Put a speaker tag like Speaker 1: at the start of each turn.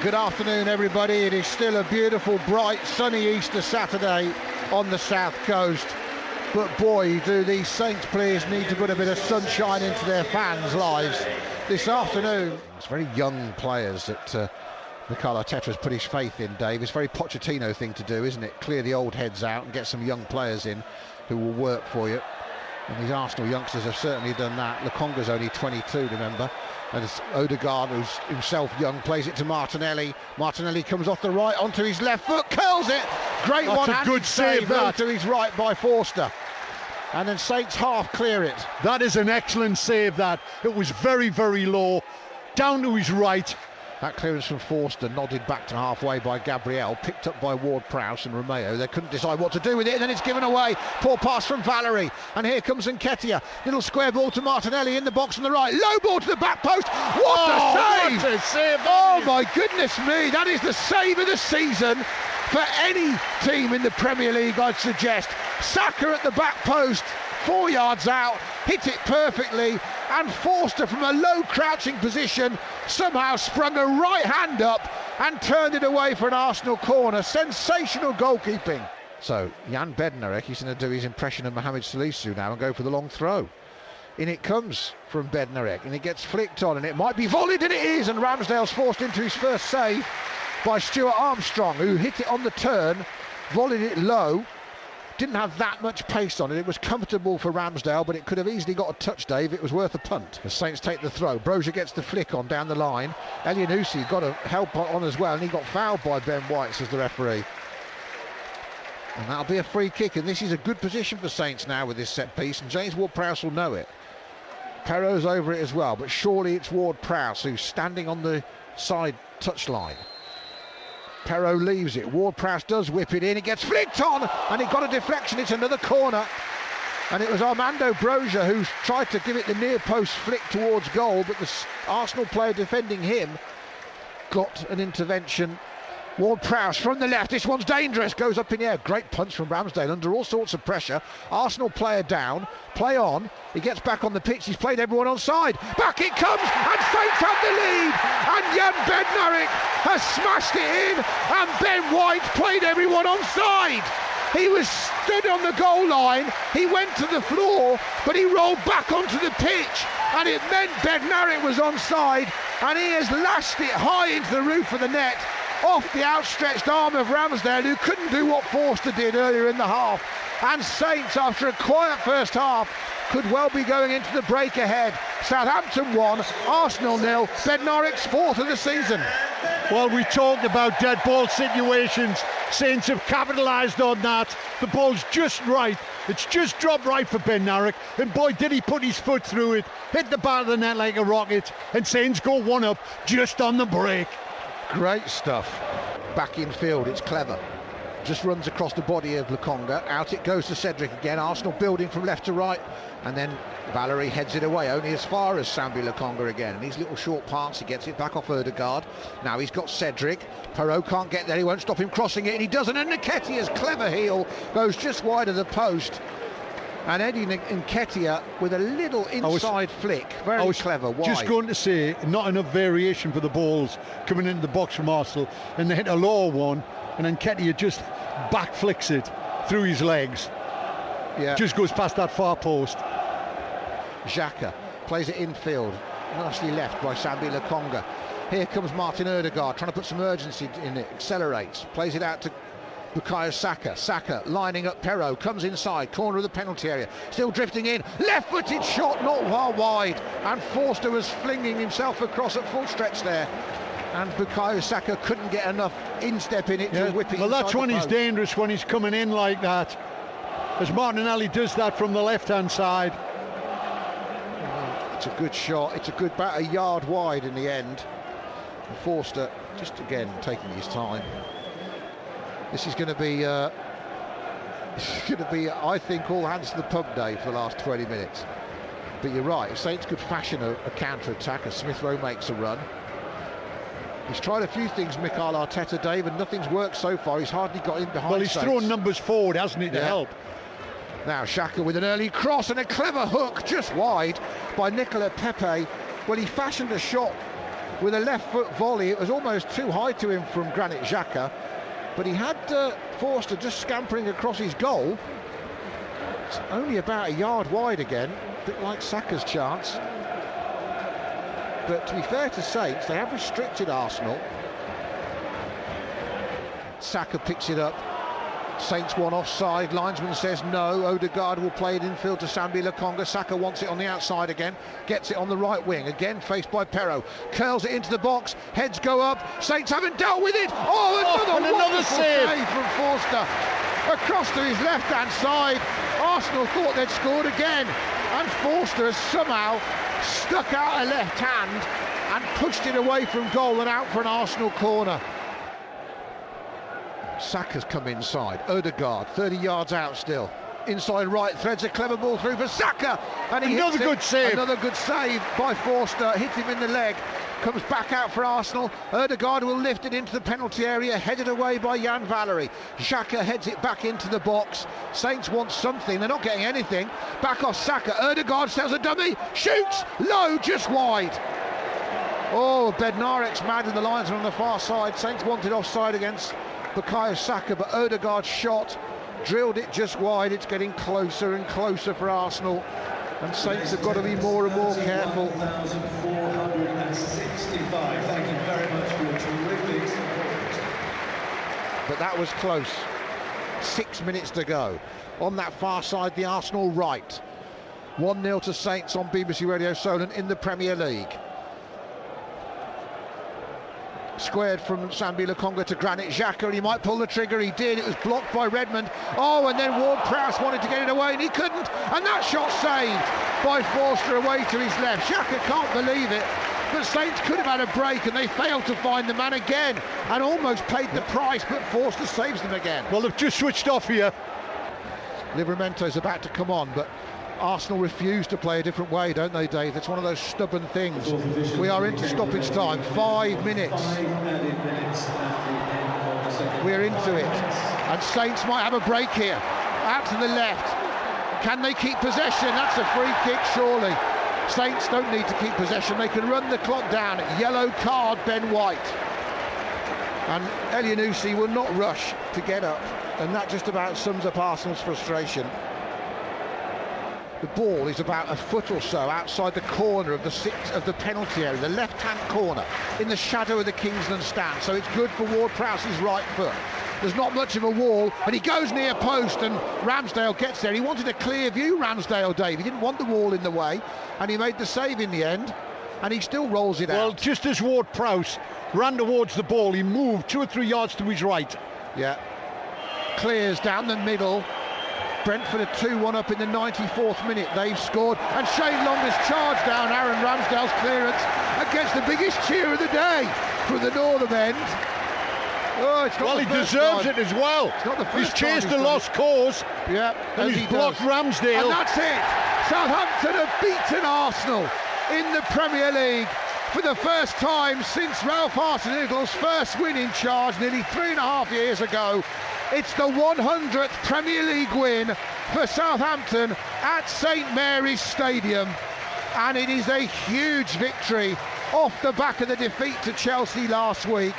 Speaker 1: Good afternoon, everybody. It is still a beautiful, bright, sunny Easter Saturday on the south coast. But boy, do these Saints players need to put a bit of sunshine into their fans' lives this afternoon. It's very young players that Mikel Arteta's put his faith in, Dave. It's a very Pochettino thing to do, isn't it? Clear the old heads out and get some young players in who will work for you. And these Arsenal youngsters have certainly done that. Lokonga's only 22, remember. And it's Odegaard, who's himself young, plays it to Martinelli. Martinelli comes off the right onto his left foot, curls it. Great one-handed save to his right by Forster. And then Saints half clear it.
Speaker 2: That is an excellent save, that. It was very, very low, down to his right.
Speaker 1: That clearance from Forster nodded back to halfway by Gabriel, picked up by Ward-Prowse and Romeo. They couldn't decide what to do with it, and then it's given away. Poor pass from Valery, and here comes Nketiah. Little square ball to Martinelli in the box on the right. Low ball to the back post. What a save!
Speaker 2: What a save!
Speaker 1: Oh my goodness me, that is the save of the season for any team in the Premier League, I'd suggest. Saka at the back post, 4 yards out, hit it perfectly, and Forster from a low crouching position somehow sprung a right hand up and turned it away for an Arsenal corner. Sensational goalkeeping. So Jan Bednarek, he's going to do his impression of Mohamed Salisu now and go for the long throw. In it comes from Bednarek, and it gets flicked on, and it might be volleyed, and it is, and Ramsdale's forced into his first save by Stuart Armstrong, who hit it on the turn, volleyed it low. Didn't have that much pace on it. It was comfortable for Ramsdale, but it could have easily got a touch, Dave. It was worth a punt. The Saints take the throw. Brozier gets the flick on down the line. Elianusi got a help on as well, and he got fouled by Ben White, says the referee. And that'll be a free kick, and this is a good position for Saints now with this set piece, and James Ward-Prowse will know it. Perrot's over it as well, but surely it's Ward-Prowse who's standing on the side touchline. Perrot leaves it. Ward-Prowse does whip it in. It gets flicked on, and it got a deflection. It's another corner, and it was Armando Brozier who tried to give it the near post flick towards goal, but the Arsenal player defending him got an intervention. Ward-Prowse from the left. This one's dangerous. Goes up in the air. Great punch from Ramsdale under all sorts of pressure. Arsenal player down. Play on. He gets back on the pitch. He's played everyone onside. Back it comes, and Saints have the lead. And Jan Bednarek has smashed it in, and Ben White played everyone onside. He was stood on the goal line. He went to the floor, but he rolled back onto the pitch, and it meant Bednarek was onside, and he has lashed it high into the roof of the net, off the outstretched arm of Ramsdale, who couldn't do what Forster did earlier in the half. And Saints, after a quiet first half, could well be going into the break ahead. Southampton 1, Arsenal 0, Bednarek's 4th of the season.
Speaker 2: Well, we talked about dead ball situations. Saints have capitalised on that. The ball's just right. It's just dropped right for Bednarek, and boy, did he put his foot through it. Hit the back of the net like a rocket, and Saints go 1-up just on the break.
Speaker 1: Great stuff. Back in field, it's clever. Just runs across the body of Lokonga. Out it goes to Cedric again. Arsenal building from left to right. And then Valery heads it away, only as far as Sambi Lokonga again. And these little short parts, he gets it back off Odegaard. Now he's got Cedric. Perrot can't get there. He won't stop him crossing it. And he doesn't. And Nketiah's clever heel goes just wide of the post. And Eddie Nketiah with a little inside flick. Very clever. Wide.
Speaker 2: Just going to say, not enough variation for the balls coming into the box from Arsenal. And they hit a lower one, and then Nketiah just back flicks it through his legs. Yeah. Just goes past that far post.
Speaker 1: Xhaka plays it infield. Nicely left by Sambi Lokonga. Here comes Martin Odegaard trying to put some urgency in it. Accelerates. Plays it out to Bukayo Saka. Saka lining up Perrot, comes inside, corner of the penalty area, still drifting in, left-footed shot, not far wide, and Forster was flinging himself across at full stretch there, and Bukayo Saka couldn't get enough instep in it to whip it.
Speaker 2: Well, that's when he's dangerous, when he's coming in like that, as Martinelli does that from the left-hand side.
Speaker 1: It's a good shot. It's about a yard wide in the end. And Forster just again taking his time. This is going to be, I think, all hands to the pump day for the last 20 minutes. But you're right, if Saints could fashion a counter-attack as Smith Rowe makes a run. He's tried a few things, Mikel Arteta, Dave, and nothing's worked so far. He's hardly got in behind.
Speaker 2: Well, he's thrown numbers forward, hasn't he, to help.
Speaker 1: Now Xhaka with an early cross and a clever hook just wide by Nicola Pepe. Well, he fashioned a shot with a left foot volley. It was almost too high to him from Granit Xhaka, but he had Forster just scampering across his goal. It's only about a yard wide again, a bit like Saka's chance. But to be fair to Saints, they have restricted Arsenal. Saka picks it up. Saints one offside, linesman says no. Odegaard will play it infield to Sambi Lokonga. Saka wants it on the outside again, gets it on the right wing, again faced by Perro, curls it into the box, heads go up, Saints haven't dealt with it. Another save from Forster across to his left hand side. Arsenal thought they'd scored again, and Forster has somehow stuck out a left hand and pushed it away from goal and out for an Arsenal corner. Saka's come inside. Odegaard 30 yards out still, inside right, threads a clever ball through for Saka, and he
Speaker 2: another good save.
Speaker 1: Another good save by Forster, hit him in the leg, comes back out for Arsenal. Odegaard will lift it into the penalty area, headed away by Jan Valery. Xhaka heads it back into the box. Saints want something, they're not getting anything. Back off Saka, Odegaard sells a dummy, shoots low, just wide. Oh, Bednarek's mad in the linesman on the far side. Saints wanted offside against Bukayo Saka, but Odegaard's shot drilled it just wide. It's getting closer and closer for Arsenal, and Saints have got to be more and more careful.
Speaker 3: 1,465. Thank you very much for your terrific support.
Speaker 1: But that was close. 6 minutes to go. On that far side, the Arsenal right. 1-0 to Saints on BBC Radio Solent in the Premier League. Squared from Sambi Lokonga to Granit Xhaka, and he might pull the trigger. He did. It was blocked by Redmond. Oh, and then Ward-Prowse wanted to get it away, and he couldn't. And that shot saved by Forster away to his left. Xhaka can't believe it, but Saints could have had a break, and they failed to find the man again, and almost paid the price. But Forster saves them again.
Speaker 2: Well, they've just switched off here.
Speaker 1: Livramento's about to come on, but Arsenal refuse to play a different way, don't they, Dave? It's one of those stubborn things. We are into stoppage time. 5 minutes. We're into it. And Saints might have a break here. Out to the left. Can they keep possession? That's a free kick, surely. Saints don't need to keep possession. They can run the clock down. Yellow card, Ben White. And Elyounoussi will not rush to get up. And that just about sums up Arsenal's frustration. The ball is about a foot or so outside the corner of the penalty area, the left-hand corner, in the shadow of the Kingsland stand. So it's good for Ward-Prowse's right foot. There's not much of a wall, and he goes near post, and Ramsdale gets there. He wanted a clear view, Ramsdale, Dave. He didn't want the wall in the way, and he made the save in the end, and he still rolls it out.
Speaker 2: Well, just as Ward-Prowse ran towards the ball, he moved 2 or 3 yards to his right.
Speaker 1: Yeah. Clears down the middle. Brentford are 2-1 up in the 94th minute. They've scored, and Shane Long has charged down Aaron Ramsdale's clearance against the biggest cheer of the day from the northern end. Oh, it's not
Speaker 2: well,
Speaker 1: the
Speaker 2: he
Speaker 1: first
Speaker 2: deserves
Speaker 1: time.
Speaker 2: it as well.
Speaker 1: It's not the first
Speaker 2: he's chased
Speaker 1: time
Speaker 2: a lost cause.
Speaker 1: Yeah,
Speaker 2: and he's blocked Ramsdale.
Speaker 1: And that's it. Southampton have beaten Arsenal in the Premier League for the first time since Ralph Hasenhutl's first win in charge nearly 3.5 years ago. It's the 100th Premier League win for Southampton at St Mary's Stadium, and it is a huge victory off the back of the defeat to Chelsea last week.